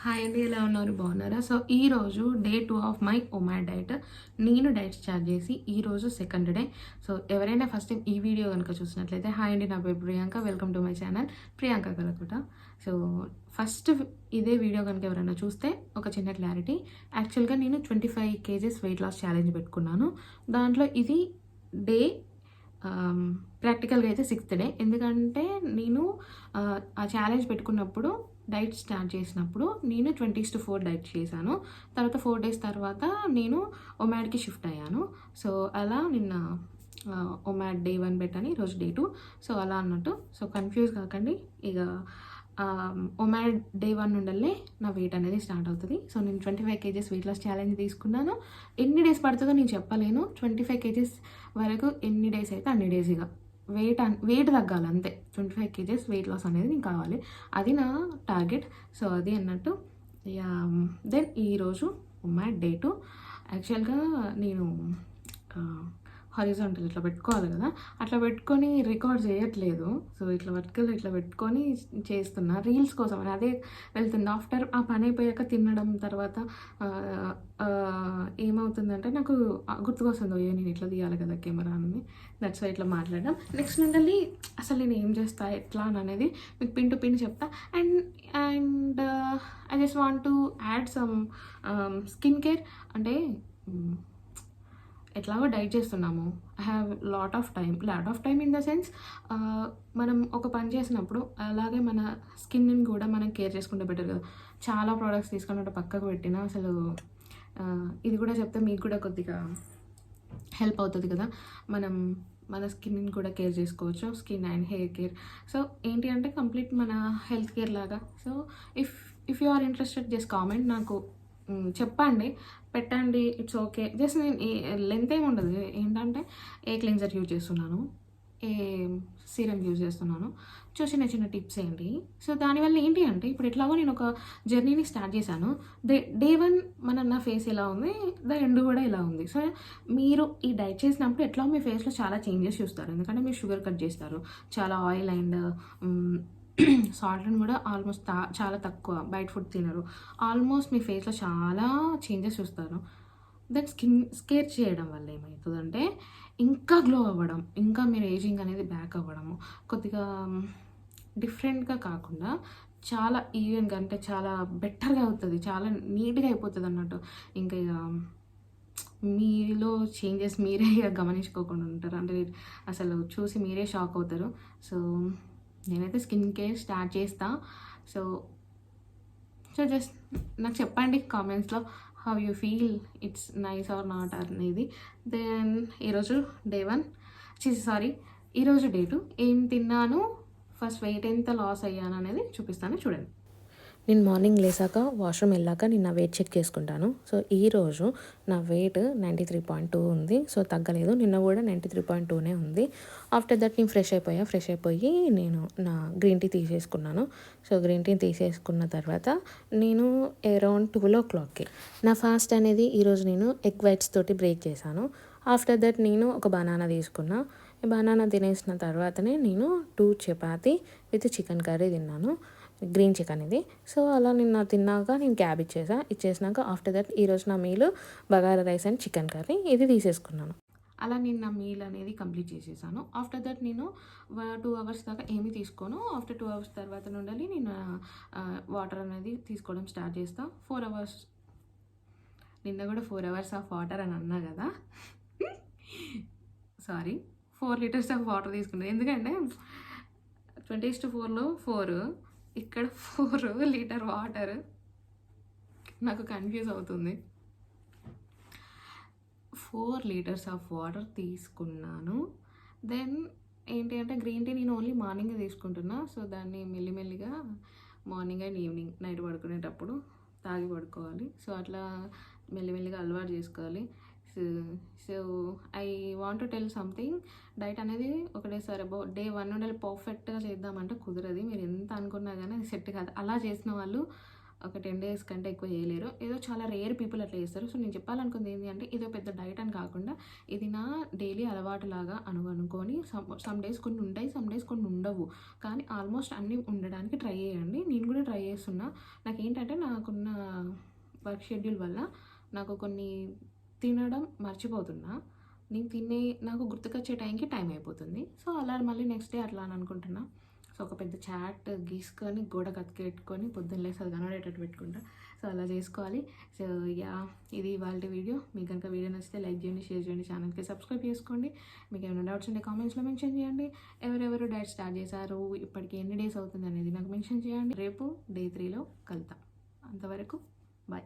Hi అండి, ఎలా ఉన్నారు? బాగున్నారా? సో ఈరోజు day 2 of my OMAD diet. నేను డైట్ స్టార్ట్ చేసి ఈరోజు సెకండ్ డే. సో ఎవరైనా ఫస్ట్ టైం ఈ వీడియో కనుక చూసినట్లయితే హాయ్ అండి, నా పేరు Priyanka, welcome to my channel Priyanka Kalakuta. So first ఇదే వీడియో కనుక ఎవరైనా చూస్తే ఒక చిన్న క్లారిటీ. యాక్చువల్గా నేను 25 kgs వెయిట్ లాస్ ఛాలెంజ్ పెట్టుకున్నాను. దాంట్లో ఇది డే ప్రాక్టికల్గా అయితే 6th డే. ఎందుకంటే నేను ఆ ఛాలెంజ్ పెట్టుకున్నప్పుడు డైట్ స్టార్ట్ చేసినప్పుడు నేను 20:4 డైట్ చేశాను. తర్వాత 4 days తర్వాత నేను ఒమాడ్కి షిఫ్ట్ అయ్యాను. సో అలా నిన్న ఒమాడ్ డే 1 పెట్టని, ఈరోజు డే 2. సో అలా అన్నట్టు. సో కన్ఫ్యూజ్ కాకండి. ఇక ఒమాడ్ డే 1 నుండల్లే నా వెయిట్ అనేది స్టార్ట్ అవుతుంది. సో నేను 25 kgs వెయిట్ లాస్ ఛాలెంజ్ తీసుకున్నాను. ఎన్ని డేస్ పడుతుందో నేను చెప్పలేను. 25 kgs వరకు ఎన్ని డేస్ అయితే అన్ని డేస్ ఇక వెయిట్ తగ్గాలి అంతే. 25 kgs వెయిట్ లాస్ అనేది నీకు కావాలి, అది నా టార్గెట్. సో అది అన్నట్టు. దెన్ ఈరోజు ఒమాడ్ డే 2. యాక్చువల్గా నేను హారిజాంటల్ ఇట్లా పెట్టుకోవాలి కదా, అట్లా పెట్టుకొని రికార్డ్ చేయట్లేదు. సో ఇట్లా వర్టికల్ ఇట్లా పెట్టుకొని చేస్తున్నా రీల్స్ కోసం అని. అదే వెళ్తుంది. ఆఫ్టర్ ఆ పని అయిపోయాక తినడం తర్వాత ఏమవుతుందంటే నాకు గుర్తుకొస్తుంది, అయ్యో నేను ఇట్లా తీయాలి కదా కెమెరా అని. దట్స్ వై ఇట్లా మాట్లాడడం. నెక్స్ట్ నుండి అసలు నేను ఏం చేస్తా ఎట్లా అని అనేది మీకు పిన్ టు పిన్ చెప్తా. And I just want to add some skin care. అంటే ఎట్లాగో డైట్ చేస్తున్నాము, I have lot of time in the sense, మనం ఒక పని చేసినప్పుడు అలాగే మన స్కిన్ని కూడా మనం కేర్ చేసుకుంటే బెటర్ కదా. చాలా ప్రోడక్ట్స్ తీసుకున్నట్టు పక్కకు పెట్టినా అసలు ఇది కూడా చెప్తే మీకు కూడా కొద్దిగా హెల్ప్ అవుతుంది కదా. మనం మన స్కిన్ని కూడా కేర్ చేసుకోవచ్చు, skin and hair care. So ఏంటి అంటే కంప్లీట్ మన హెల్త్ కేర్ లాగా. So if you are interested just comment, నాకు చెప్పండి, పెట్టండి, ఇట్స్ ఓకే. జస్ట్ నేను లెంత్ ఏమి ఉండదు. ఏంటంటే ఏ క్లెన్జర్ యూజ్ చేస్తున్నాను, ఏ సీరం యూజ్ చేస్తున్నాను, చిన్న చిన్న టిప్స్ ఏంటి. సో దానివల్ల ఏంటి అంటే ఇప్పుడు ఎట్లాగో నేను ఒక జర్నీని స్టార్ట్ చేశాను. డే 1 నా ఫేస్ ఎలా ఉంది, ద ఎండ్ కూడా ఎలా ఉంది. సో మీరు ఈ డైట్ చేసినప్పుడు ఎట్లా మీ ఫేస్లో చాలా చేంజెస్ చూస్తారు. ఎందుకంటే మీరు షుగర్ కట్ చేస్తారు, చాలా ఆయిల్ అండ్ సాల్ట్ని కూడా ఆల్మోస్ట్ చాలా తక్కువ, బయట ఫుడ్ తినరు. ఆల్మోస్ట్ మీ ఫేస్లో చాలా చేంజెస్ చూస్తారు. దట్ స్కిన్ కేర్ చేయడం వల్ల ఏమవుతుందంటే ఇంకా గ్లో అవ్వడం, ఇంకా మీరు ఏజింగ్ అనేది బ్యాక్ అవ్వడము, కొద్దిగా డిఫరెంట్గా కాకుండా చాలా ఈవెన్గా, అంటే చాలా బెటర్గా అవుతుంది, చాలా నీట్గా అయిపోతుంది అన్నట్టు. ఇంకా ఇక మీలో చేంజెస్ మీరే గమనించుకోకుండా ఉంటారు. అంటే అసలు చూసి మీరే షాక్ అవుతారు. సో నేనైతే స్కిన్ కేర్ స్టార్ట్ చేస్తా. సో జస్ట్ నాకు చెప్పండి కామెంట్స్లో how you feel, it's nice or not అనేది. దెన్ ఈరోజు డే 1, ఈరోజు డే 2 ఏం తిన్నాను, ఫస్ట్ వెయిట్ ఎంత లాస్ అయ్యాను అనేది చూపిస్తాను, చూడండి. నేను మార్నింగ్ లేసాక వాష్రూమ్ వెళ్ళాక నేను నా వెయిట్ చెక్ చేసుకుంటాను. సో ఈరోజు నా వెయిట్ 93.2 ఉంది. సో తగ్గలేదు, నిన్న కూడా 93.2నే ఉంది. ఆఫ్టర్ దట్ నేను ఫ్రెష్ అయిపోయి నేను నా గ్రీన్ టీ తీసేసుకున్నాను. సో గ్రీన్ టీ తీసేసుకున్న తర్వాత నేను అరౌండ్ 12 o'clockకి నా ఫాస్ట్ అనేది ఈరోజు నేను ఎగ్ వైట్స్ తోటి బ్రేక్ చేశాను. ఆఫ్టర్ దట్ నేను ఒక బనానా తీసుకున్నా. బనానా తినేసిన తర్వాతనే నేను 2 చపాతీ విత్ చికెన్ కర్రీ తిన్నాను, గ్రీన్ చికెన్ ఇది. సో అలా నిన్న తిన్నాక నేను క్యాబ్ ఇచ్చేసినాక ఆఫ్టర్ దట్ ఈరోజు నా meal bagara rice and chicken curry ఇది తీసేసుకున్నాను. అలా నేను నా మీల్ అనేది కంప్లీట్ చేసేసాను. ఆఫ్టర్ దట్ నేను 2 hours దాకా ఏమీ తీసుకోను. ఆఫ్టర్ 2 hours తర్వాత నుండి నేను వాటర్ అనేది తీసుకోవడం స్టార్ట్ చేస్తాను. 4 hours, నిన్న కూడా 4 hours ఆఫ్ వాటర్ అని అన్నా కదా, 4 liters ఆఫ్ వాటర్ తీసుకున్నాను. ఎందుకంటే 20:4లో 4, ఇక్కడ 4 లీటర్ వాటర్, నాకు కన్ఫ్యూజ్ అవుతుంది. 4 liters ఆఫ్ వాటర్ తీసుకున్నాను. దెన్ ఏంటి అంటే గ్రీన్ టీ నేను ఓన్లీ మార్నింగే తీసుకుంటున్నా. సో దాన్ని మెల్లిమెల్లిగా మార్నింగ్ అండ్ ఈవినింగ్ నైట్ పడుకునేటప్పుడు తాగి పడుకోవాలి. సో అట్లా మెల్లిమెల్లిగా అలవాటు చేసుకోవాలి. So I want to tell something. Diet అనేది ఒకటేసారి డే 1 నుండి పర్ఫెక్ట్గా చేద్దామంటే కుదరదు. మీరు ఎంత అనుకున్నా కానీ అది సెట్ కాదు. అలా చేసిన వాళ్ళు ఒక 10 డేస్ కంటే ఎక్కువ చేయలేరు. ఏదో చాలా రేర్ పీపుల్ అట్లా చేస్తారు. సో, నేను చెప్పాలనుకుంది ఏంటి అంటే ఇదో పెద్ద డైట్ అని కాకుండా ఇది నా డైలీ అలవాటులాగా అనుకొని సమ్ డేస్ కొన్ని ఉంటాయి. సమ్ డేస్ కొన్ని ఉండవు. కానీ ఆల్మోస్ట్ అన్నీ ఉండడానికి ట్రై చేయండి. నేను కూడా ట్రై చేస్తున్నా. నాకేంటంటే నాకున్న వర్క్ షెడ్యూల్ వల్ల నాకు కొన్ని తినడం మర్చిపోతున్నా. నాకు గుర్తుకొచ్చే టైంకి టైం అయిపోతుంది. సో, అలా మళ్ళీ నెక్స్ట్ డే అట్లా అని అనుకుంటున్నా. సో, ఒక పెద్ద చార్ట్ గీసుకొని గోడకు అతికెట్టుకొని పొద్దున్న లేసి అది కనబడేటట్టు పెట్టుకుంటా. సో, అలా చేసుకోవాలి. సో, ఇది ఇవాల్టి వీడియో. మీకు కనుక వీడియో నచ్చితే లైక్ చేయండి, షేర్ చేయండి, ఛానల్కి సబ్స్క్రైబ్ చేసుకోండి. మీకు ఏమైనా డౌట్స్ ఉంటే కామెంట్స్లో మెన్షన్ చేయండి. ఎవరెవరు డైట్ స్టార్ట్ చేశారు, ఇప్పటికి ఎన్ని డేస్ అవుతుంది అనేది నాకు మెన్షన్ చేయండి. రేపు డే 3లో కలుద్దాం. అంతవరకు బాయ్.